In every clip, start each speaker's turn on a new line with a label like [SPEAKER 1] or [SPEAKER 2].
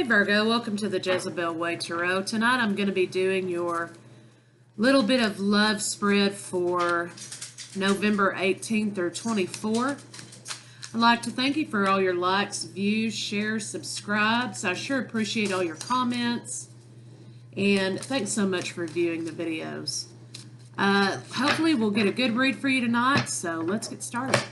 [SPEAKER 1] Hey Virgo, welcome to the Jezebel Way Tarot. Tonight I'm going to be doing your little bit of love spread for November 18th through 24th. I'd like to thank you for all your likes, views, shares, subscribes. I sure appreciate all your comments. And thanks so much for viewing the videos. Hopefully we'll get a good read for you tonight, so let's get started.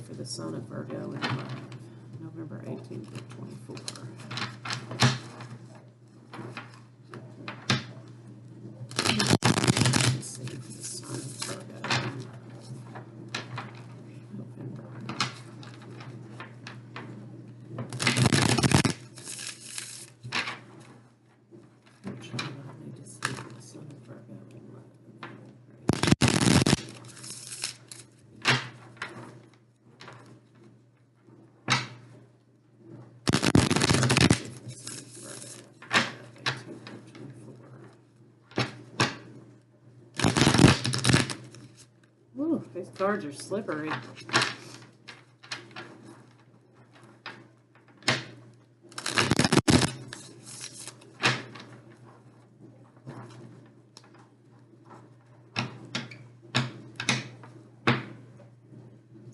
[SPEAKER 1] For the Son of Virgo in love, November 18th to 24. Let's see for the Son of Virgo in November. Which one do I need to see for the Son of Virgo in love? Ooh, these cards are slippery.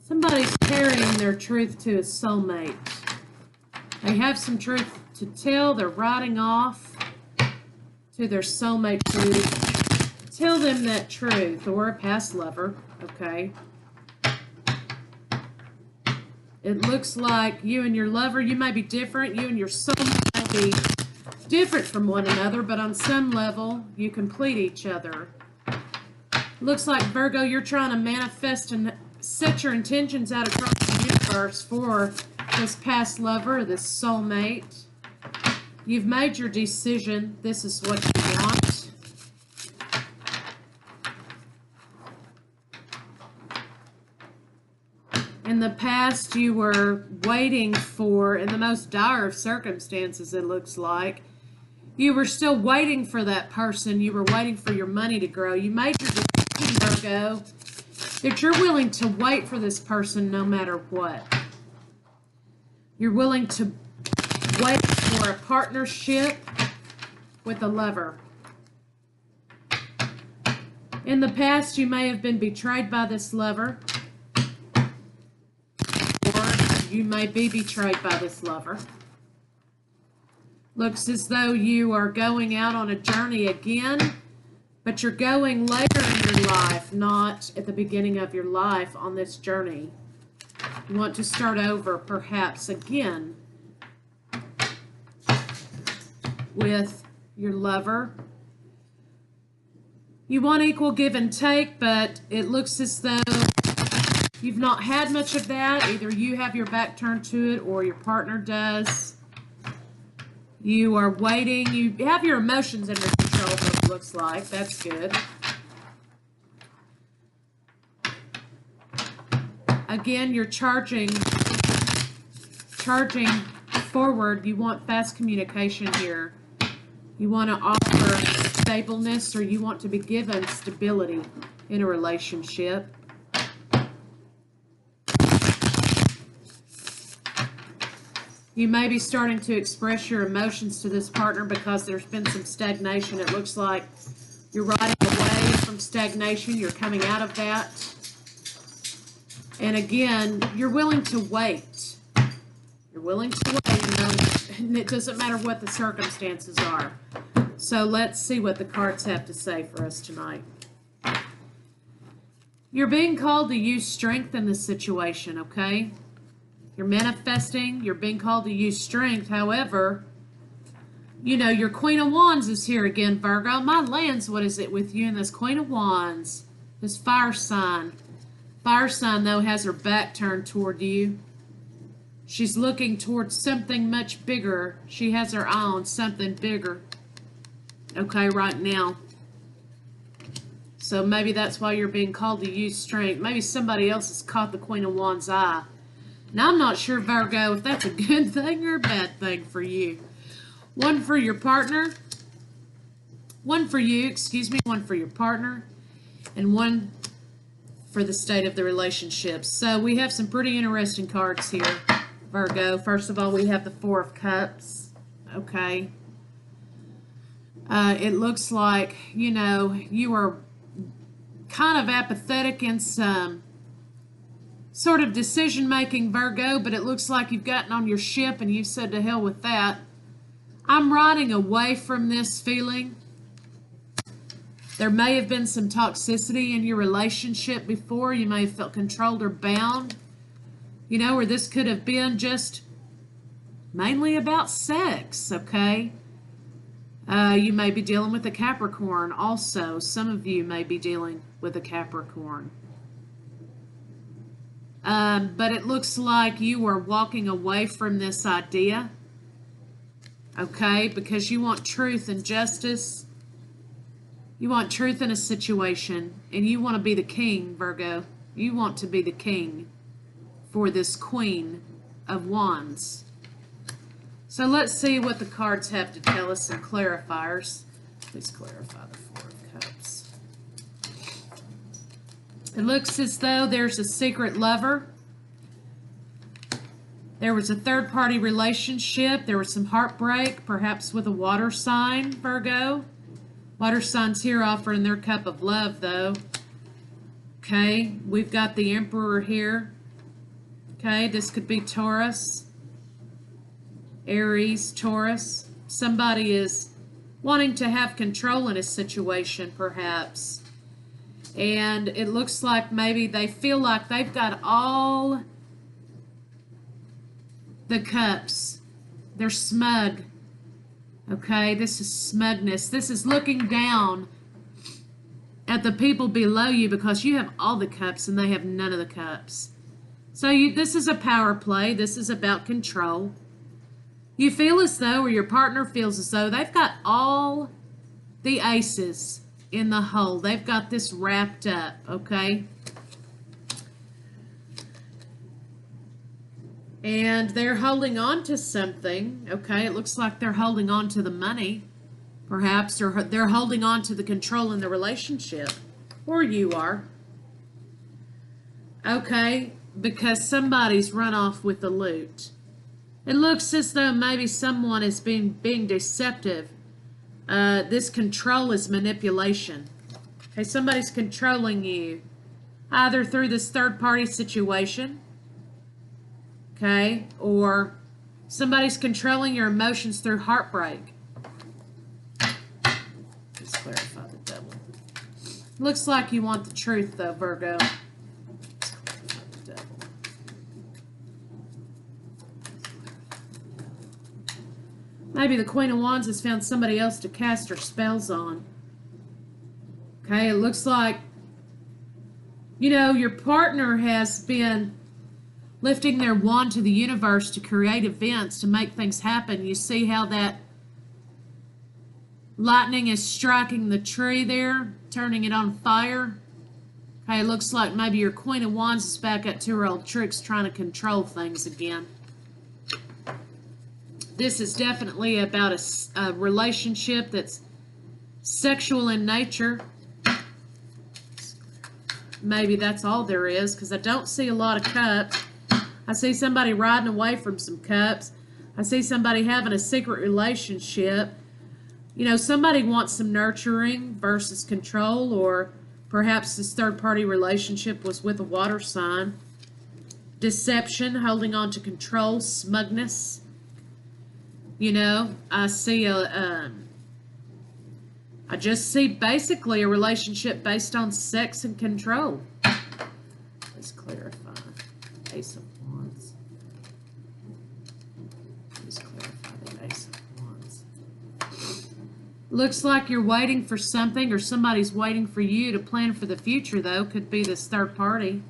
[SPEAKER 1] Somebody's carrying their truth to a soulmate. They have some truth to tell. They're riding off to their soulmate to tell them that truth, or a past lover, okay? It looks like you and your lover, you may be different. You and your soulmate may be different from one another, but on some level, you complete each other. Looks like, Virgo, you're trying to manifest and set your intentions out across the universe for this past lover, this soulmate. You've made your decision. This is what you want. In the past, you were waiting for, in the most dire of circumstances, it looks like, you were still waiting for that person. You were waiting for your money to grow. You made your decision, Virgo, that you're willing to wait for this person no matter what. You're willing to wait for a partnership with a lover. In the past, you may have been betrayed by this lover, or you may be betrayed by this lover. Looks as though you are going out on a journey again, but you're going later in your life, not at the beginning of your life on this journey. You want to start over, perhaps, again with your lover. You want equal give and take, but it looks as though you've not had much of that. Either you have your back turned to it or your partner does. You are waiting. You have your emotions under control, it looks like. That's good. Again, you're charging forward. You want fast communication here. You want to offer stableness, or you want to be given stability in a relationship. You may be starting to express your emotions to this partner because there's been some stagnation. It looks like you're riding away from stagnation. You're coming out of that. And again, you're willing to wait. You're willing to wait, and it doesn't matter what the circumstances are. So let's see what the cards have to say for us tonight. You're being called to use strength in this situation, okay? You're manifesting. You're being called to use strength. However, you know, your Queen of Wands is here again, Virgo. My lands, what is it with you and this Queen of Wands? This fire sign. Fire sign, though, has her back turned toward you. She's looking towards something much bigger. She has her eye on something bigger. Okay, right now. So maybe that's why you're being called to use strength. Maybe somebody else has caught the Queen of Wands' eye. Now, I'm not sure, Virgo, if that's a good thing or a bad thing for you. One for your partner. One for you, excuse me. One for your partner. And one for the state of the relationships. So we have some pretty interesting cards here, Virgo. First of all, we have the Four of Cups. Okay. It looks like, you know, you are kind of apathetic in some sort of decision making, Virgo, but it looks like you've gotten on your ship and you've said to hell with that. I'm riding away from this feeling. There may have been some toxicity in your relationship before. You may have felt controlled or bound, you know, or this could have been just mainly about sex, okay? You may be dealing with a Capricorn also. Some of you may be dealing with a Capricorn. But it looks like you are walking away from this idea, okay, because you want truth and justice. You want truth in a situation, and you want to be the king, Virgo. You want to be the king for this Queen of Wands. So let's see what the cards have to tell us, some clarifiers. Please clarify the Four of Cups. It looks as though there's a secret lover. There was a third-party relationship. There was some heartbreak, perhaps with a water sign, Virgo. Water signs here offering their cup of love, though. Okay, we've got the Emperor here. Okay, this could be Taurus, Aries, Taurus. Somebody is wanting to have control in a situation, perhaps. And it looks like maybe they feel like they've got all the cups. They're smug. Okay, this is smugness. This is looking down at the people below you because you have all the cups and they have none of the cups. So this is a power play. This is about control. You feel as though, or your partner feels as though, they've got all the aces in the hole. They've got this wrapped up, okay? And they're holding on to something, okay? It looks like they're holding on to the money, perhaps, or they're holding on to the control in the relationship. Or you are. Okay, because somebody's run off with the loot. It looks as though maybe someone is being deceptive. This control is manipulation. Okay, somebody's controlling you, either through this third-party situation, okay, or somebody's controlling your emotions through heartbreak. Let's clarify the devil. Looks like you want the truth, though, Virgo. Let's clarify the devil. Maybe the Queen of Wands has found somebody else to cast her spells on. Okay, it looks like, you know, your partner has been lifting their wand to the universe to create events, to make things happen. You see how that lightning is striking the tree there, turning it on fire? Okay, it looks like maybe your Queen of Wands is back at her old tricks trying to control things again. This is definitely about a relationship that's sexual in nature. Maybe that's all there is, because I don't see a lot of cups. I see somebody riding away from some cups. I see somebody having a secret relationship. You know, somebody wants some nurturing versus control, or perhaps this third-party relationship was with a water sign. Deception, holding on to control, smugness. You know, I see I just see basically a relationship based on sex and control. Let's clarify. Ace of Wands. Let's clarify the Ace of Wands. Looks like you're waiting for something, or somebody's waiting for you to plan for the future, though. Could be this third party.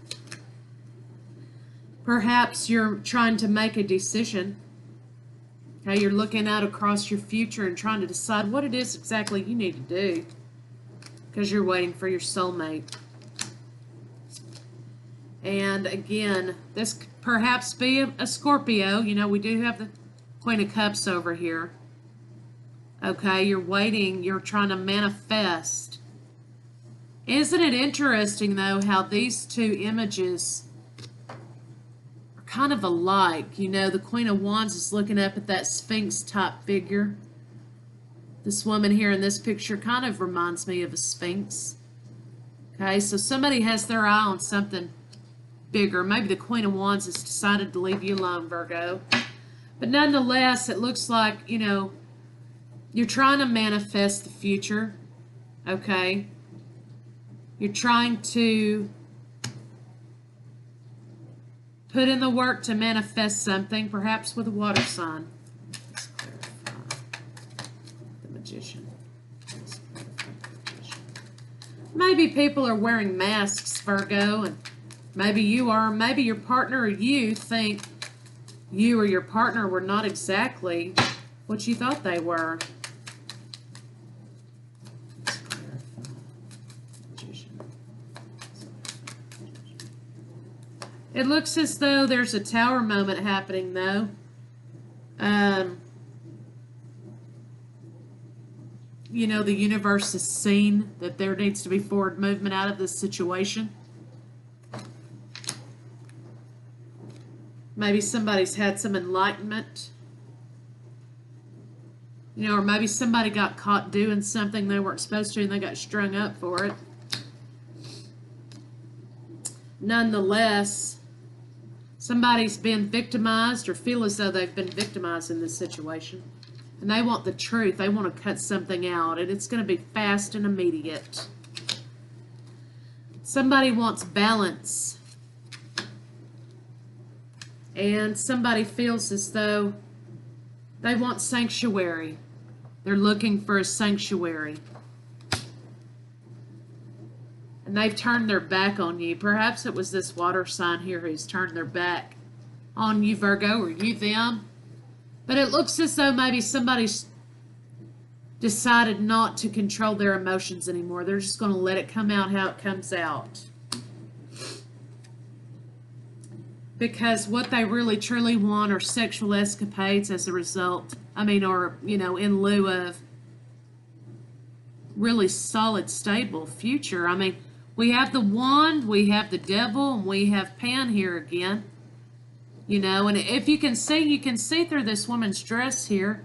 [SPEAKER 1] Perhaps you're trying to make a decision. Okay, you're looking out across your future and trying to decide what it is exactly you need to do, because you're waiting for your soulmate. And again, this could perhaps be a Scorpio. You know, we do have the Queen of Cups over here. Okay, you're waiting, you're trying to manifest Isn't it interesting, though, how these two images are kind of alike? You know, the Queen of Wands is looking up at that Sphinx-type figure. This woman here in this picture kind of reminds me of a Sphinx. Okay, so somebody has their eye on something bigger. Maybe the Queen of Wands has decided to leave you alone, Virgo. But nonetheless, it looks like, you know, you're trying to manifest the future. Okay? You're trying to put in the work to manifest something, perhaps with a water sign. Let's clarify the Magician. Maybe people are wearing masks, Virgo, and maybe you are. Maybe your partner or you think you or your partner were not exactly what you thought they were. It looks as though there's a tower moment happening, though. You know, the universe has seen that there needs to be forward movement out of this situation. Maybe somebody's had some enlightenment. You know, or maybe somebody got caught doing something they weren't supposed to and they got strung up for it. Nonetheless, somebody's been victimized or feel as though they've been victimized in this situation. And they want the truth. They want to cut something out. And it's going to be fast and immediate. Somebody wants balance. And somebody feels as though they want sanctuary. They're looking for a sanctuary. And they've turned their back on you. Perhaps it was this water sign here who's turned their back on you, Virgo, or you them. But it looks as though maybe somebody's decided not to control their emotions anymore. They're just going to let it come out how it comes out. Because what they really truly want are sexual escapades as a result. I mean, or, you know, in lieu of really solid, stable future. I mean, we have the wand, we have the devil, and we have Pan here again. You know, and if you can see through this woman's dress here.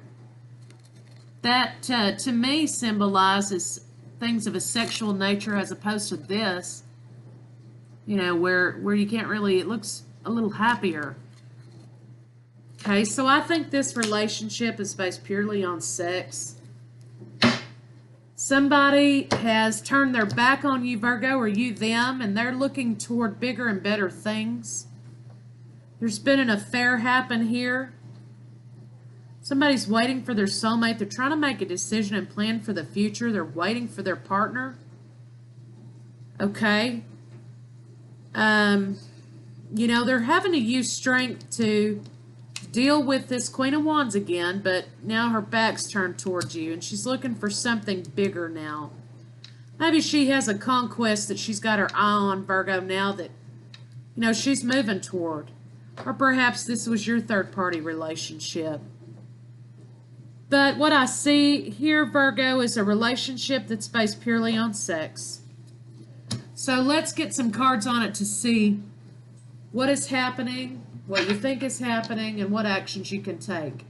[SPEAKER 1] That, to me, symbolizes things of a sexual nature as opposed to this. You know, where you can't really, it looks a little happier. Okay, so I think this relationship is based purely on sex. Somebody has turned their back on you, Virgo, or you them, and they're looking toward bigger and better things. There's been an affair happen here. Somebody's waiting for their soulmate. They're trying to make a decision and plan for the future. They're waiting for their partner. Okay. You know, they're having to use strength to deal with this Queen of Wands again, but now her back's turned towards you, and she's looking for something bigger now. Maybe she has a conquest that she's got her eye on, Virgo, now that, you know, she's moving toward. Or perhaps this was your third-party relationship. But what I see here, Virgo, is a relationship that's based purely on sex. So let's get some cards on it to see what is happening, what you think is happening, and what actions you can take.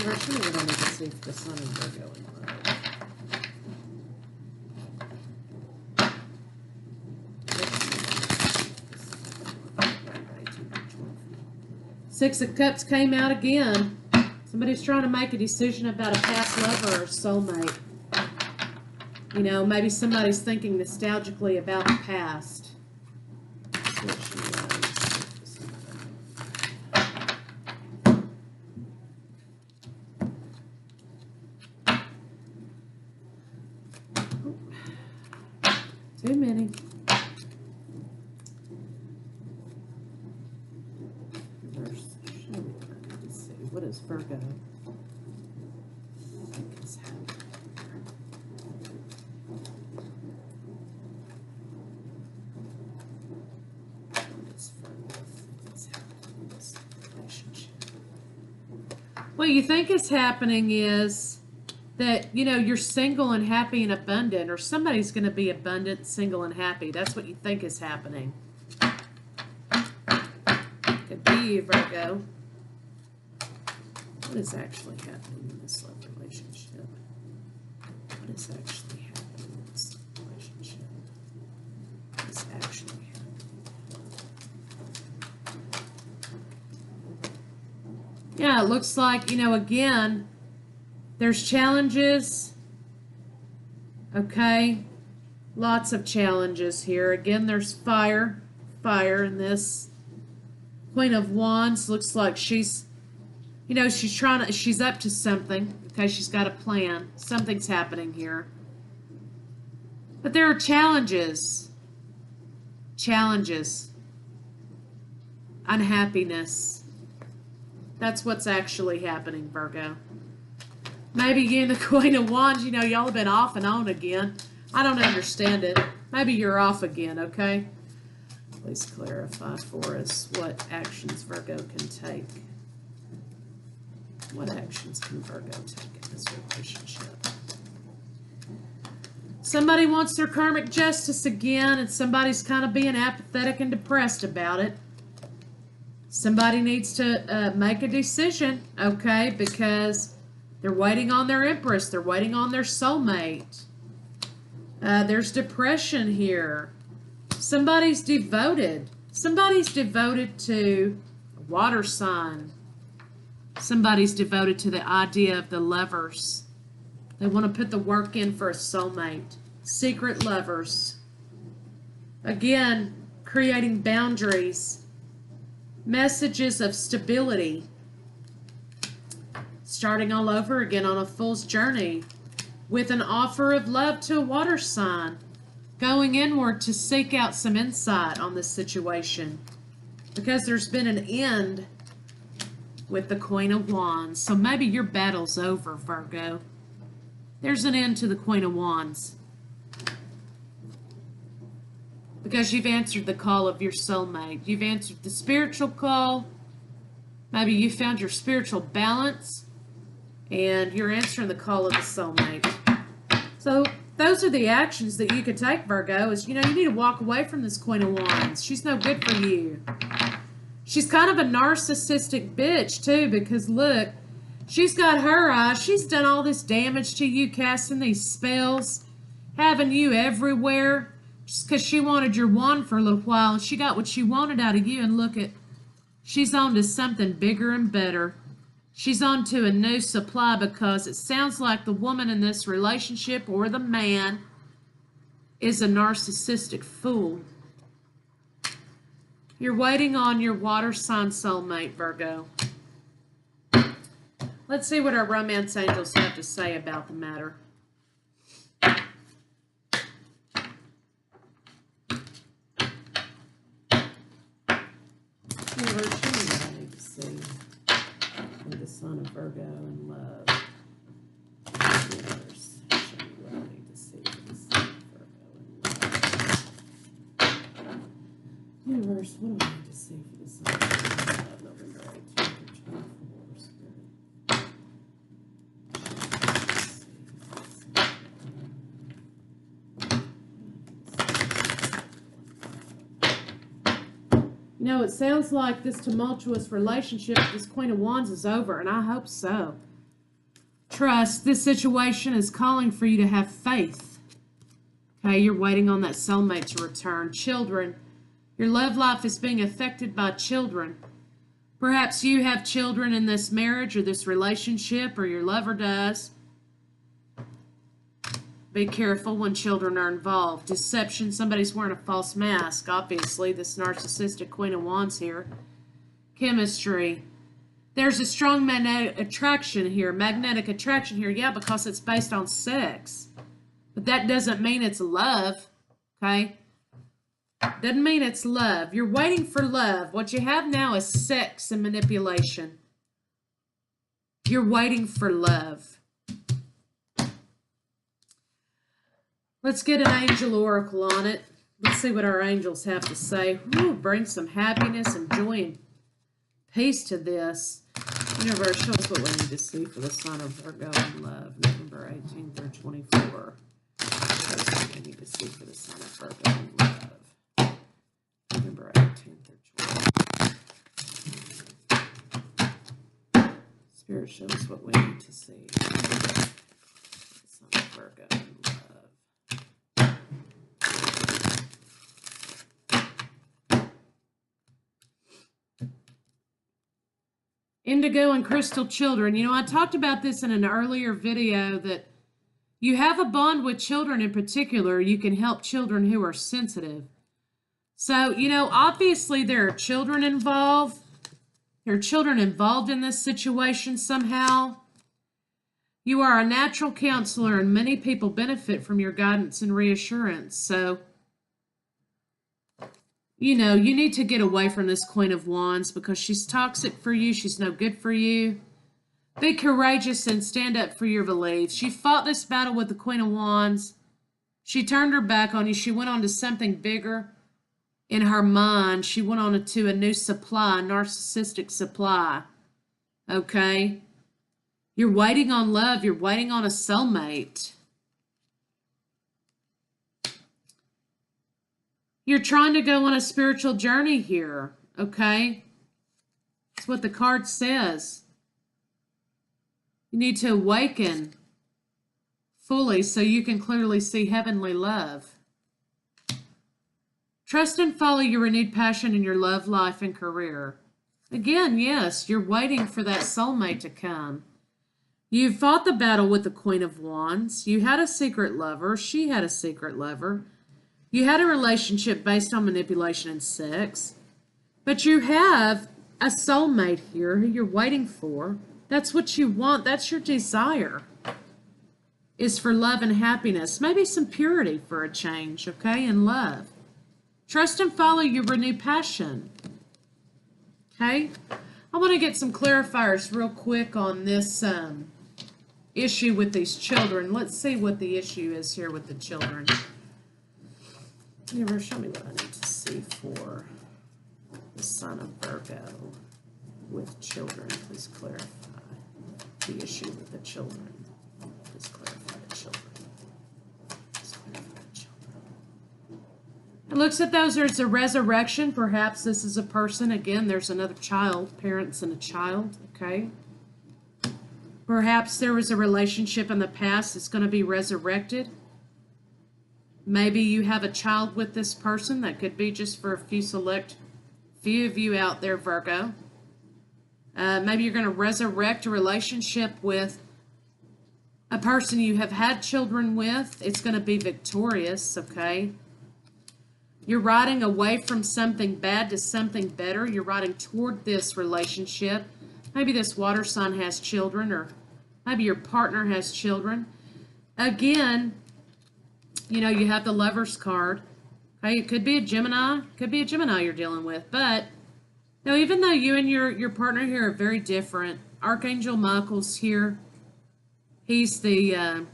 [SPEAKER 1] Actually, we don't need to see if the Sun and Virgo in the road. Six of Cups came out again. Somebody's trying to make a decision about a past lover or soulmate. You know, maybe somebody's thinking nostalgically about the past. Too many. Let's see. What is Virgo? what you think is happening is that, you know, you're single and happy and abundant, or somebody's going to be abundant, single, and happy. That's what you think is happening. Could be you, Virgo. What is actually happening in this love relationship? What is actually happening in this relationship? What is actually happening? Yeah, it looks like, you know, again, there's challenges. Okay. Lots of challenges here. Again, there's fire. Fire in this. Queen of Wands looks like she's, you know, she's up to something. Okay, she's got a plan. Something's happening here. But there are challenges. Challenges. Unhappiness. That's what's actually happening, Virgo. Maybe you and the Queen of Wands, you know, y'all have been off and on again. I don't understand it. Maybe you're off again, okay? Please clarify for us what actions Virgo can take. What actions can Virgo take in this relationship? Somebody wants their karmic justice again, and somebody's kind of being apathetic and depressed about it. Somebody needs to make a decision, okay, because they're waiting on their Empress. They're waiting on their soulmate. There's depression here. Somebody's devoted. Somebody's devoted to a water sign. Somebody's devoted to the idea of the lovers. They want to put the work in for a soulmate. Secret lovers. Again, creating boundaries. Messages of stability. Starting all over again on a fool's journey. With an offer of love to a water sign. Going inward to seek out some insight on this situation. Because there's been an end with the Queen of Wands. So maybe your battle's over, Virgo. There's an end to the Queen of Wands. Because you've answered the call of your soulmate. You've answered the spiritual call. Maybe you found your spiritual balance. And you're answering the call of the soulmate. So those are the actions that you could take, Virgo. Is, you know, you need to walk away from this Queen of Wands. She's no good for you. She's kind of a narcissistic bitch, too, because, look, she's got her eyes. She's done all this damage to you, casting these spells, having you everywhere, just because she wanted your wand for a little while, and she got what she wanted out of you, and look at, she's on to something bigger and better. She's on to a new supply because it sounds like the woman in this relationship, or the man, is a narcissistic fool. You're waiting on your water sign soulmate, Virgo. Let's see what our romance angels have to say about the matter. Universe, show me what I need to see with the Sun of Virgo and love. Universe, show me what I need to see with the Sun of Virgo and love. Universe, what do I need to see for the Sun of Virgo and love? November 18th to 24th, Spirit. You know, it sounds like this tumultuous relationship with this Queen of Wands is over, and I hope so. Trust, this situation is calling for you to have faith. Okay, you're waiting on that soulmate to return. Children, your love life is being affected by children. Perhaps you have children in this marriage or this relationship, or your lover does. Be careful when children are involved. Deception, somebody's wearing a false mask. Obviously, this narcissistic Queen of Wands here. Chemistry. There's a strong magnetic attraction here. Magnetic attraction here, yeah, because it's based on sex. But that doesn't mean it's love, okay? Doesn't mean it's love. You're waiting for love. What you have now is sex and manipulation. You're waiting for love. Let's get an angel oracle on it. Let's see what our angels have to say. Ooh, bring some happiness and joy and peace to this. Universe, show us what we need to see for the sign of Virgo in love, November 18th through 24. Show us what we need to see for the sign of Virgo in love, November 18th through 24. Spirit, show us what we need to see for the sign of Virgo in love. Indigo and crystal children. You know, I talked about this in an earlier video that you have a bond with children in particular. You can help children who are sensitive. So, you know, obviously there are children involved. There are children involved in this situation somehow. You are a natural counselor and many people benefit from your guidance and reassurance. So, you know, you need to get away from this Queen of Wands because she's toxic for you. She's no good for you. Be courageous and stand up for your beliefs. She fought this battle with the Queen of Wands. She turned her back on you. She went on to something bigger in her mind. She went on to a new supply, a narcissistic supply. Okay? You're waiting on love. You're waiting on a soulmate. You're trying to go on a spiritual journey here, okay? That's what the card says. You need to awaken fully so you can clearly see heavenly love. Trust and follow your renewed passion in your love life and career. Again, yes, you're waiting for that soulmate to come. You fought the battle with the Queen of Wands. You had a secret lover. She had a secret lover. You had a relationship based on manipulation and sex, but you have a soulmate here who you're waiting for. That's what you want. That's your desire, is for love and happiness. Maybe some purity for a change, okay, in love. Trust and follow your renewed passion, okay? I want to get some clarifiers real quick on this issue with these children. Let's see what the issue is here with the children. Universe, show me what I need to see for the sign of Virgo with children. Please clarify the issue with the children. Please clarify the children. Please clarify the children. It looks at those as a resurrection. Perhaps this is a person. Again, there's another child, parents and a child, okay? Perhaps there was a relationship in the past that's going to be resurrected. Maybe you have a child with this person. That could be just for a few of you out there, Virgo. Maybe you're going to resurrect a relationship with a person you have had children with. It's going to be victorious, okay? You're riding away from something bad to something better. You're riding toward this relationship. Maybe this water sign has children, or maybe your partner has children. Again, you know, you have the Lover's card. Okay, it could be a Gemini. Could be a Gemini you're dealing with. But, now, even though you and your partner here are very different, Archangel Michael's here. He's the,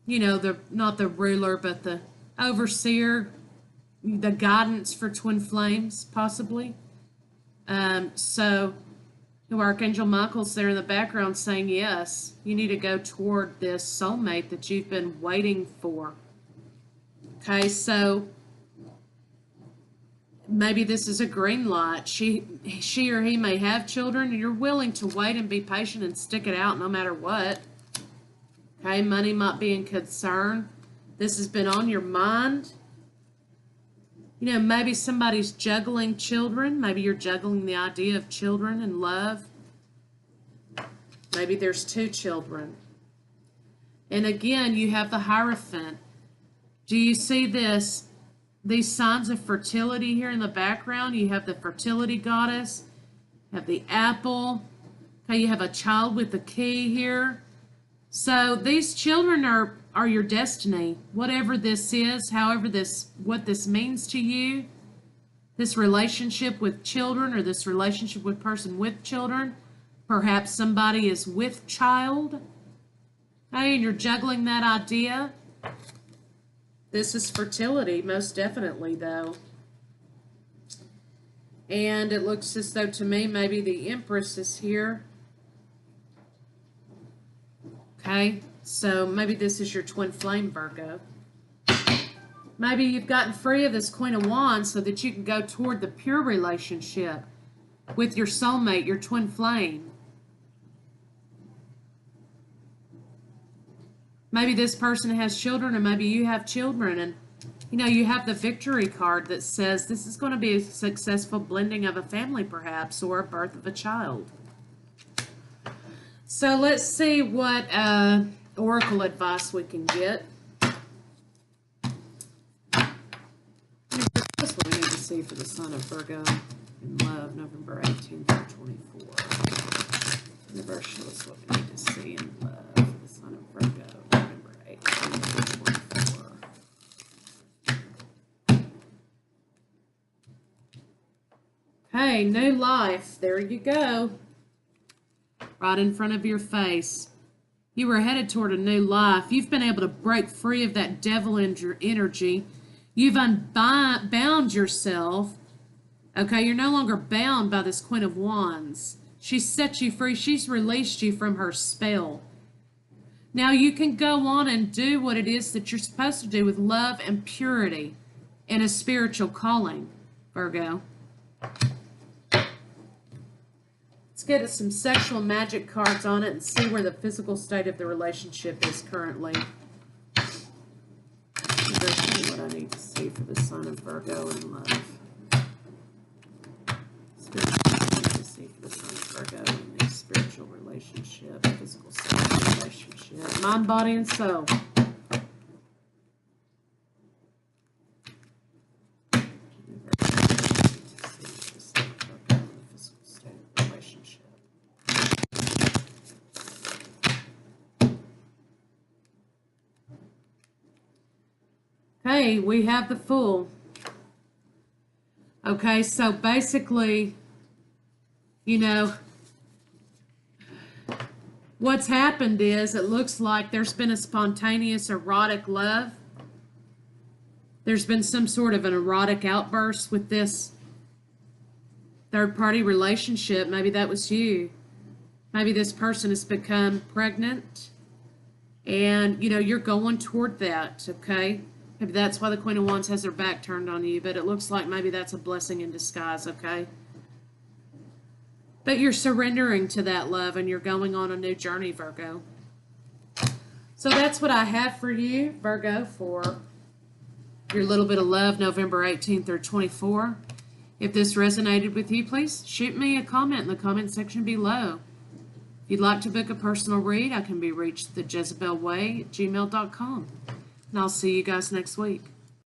[SPEAKER 1] you know, not the ruler, but the overseer, the guidance for twin flames, possibly. So, Archangel Michael's there in the background saying, yes, you need to go toward this soulmate that you've been waiting for. Okay, so maybe this is a green light. She or he may have children, and you're willing to wait and be patient and stick it out no matter what. Okay, money might be in concern. This has been on your mind. You know, maybe somebody's juggling children. Maybe you're juggling the idea of children and love. Maybe there's two children. And again, you have the Hierophant. Do you see this? These signs of fertility here in the background. You have the fertility goddess. You have the apple. Okay, you have a child with the key here. So these children are your destiny. Whatever this is, what this means to you, this relationship with children or this relationship with person with children, perhaps somebody is with child, okay, and you're juggling that idea. This is fertility, most definitely, though. And it looks as though to me maybe the Empress is here. Okay, so maybe this is your twin flame, Virgo. Maybe you've gotten free of this Queen of Wands so that you can go toward the pure relationship with your soulmate, your twin flame. Maybe this person has children, or maybe you have children, and you have the Victory card that says this is going to be a successful blending of a family, perhaps, or a birth of a child. So let's see what oracle advice we can get. That's what we need to see for the sign of Virgo in love, November 18th through 24. Universe, show us what we need to see in love for the sign of Virgo, November 18th through 24. Hey, new life. There you go. Right in front of your face. You were headed toward a new life. You've been able to break free of that devil energy. You've unbound yourself. Okay, you're no longer bound by this Queen of Wands. She's set you free. She's released you from her spell. Now you can go on and do what it is that you're supposed to do with love and purity and a spiritual calling, Virgo. Let's get us some sexual magic cards on it and see where the physical state of the relationship is currently. There's what I need to see for the sign of Virgo in love. Spiritual I need to see for the sign of Virgo in the spiritual relationship, physical state of the relationship, mind, body, and soul. Hey, we have the Fool. Okay, so basically, what's happened is it looks like there's been a spontaneous erotic love. There's been some sort of an erotic outburst with this third-party relationship. Maybe that was you. Maybe this person has become pregnant and, you're going toward that, okay? Maybe that's why the Queen of Wands has her back turned on you, but it looks like maybe that's a blessing in disguise, okay? But you're surrendering to that love and you're going on a new journey, Virgo. So that's what I have for you, Virgo, for your little bit of love, November 18th through 24. If this resonated with you, please shoot me a comment in the comment section below. If you'd like to book a personal read, I can be reached at thejezebelway@gmail.com. And I'll see you guys next week.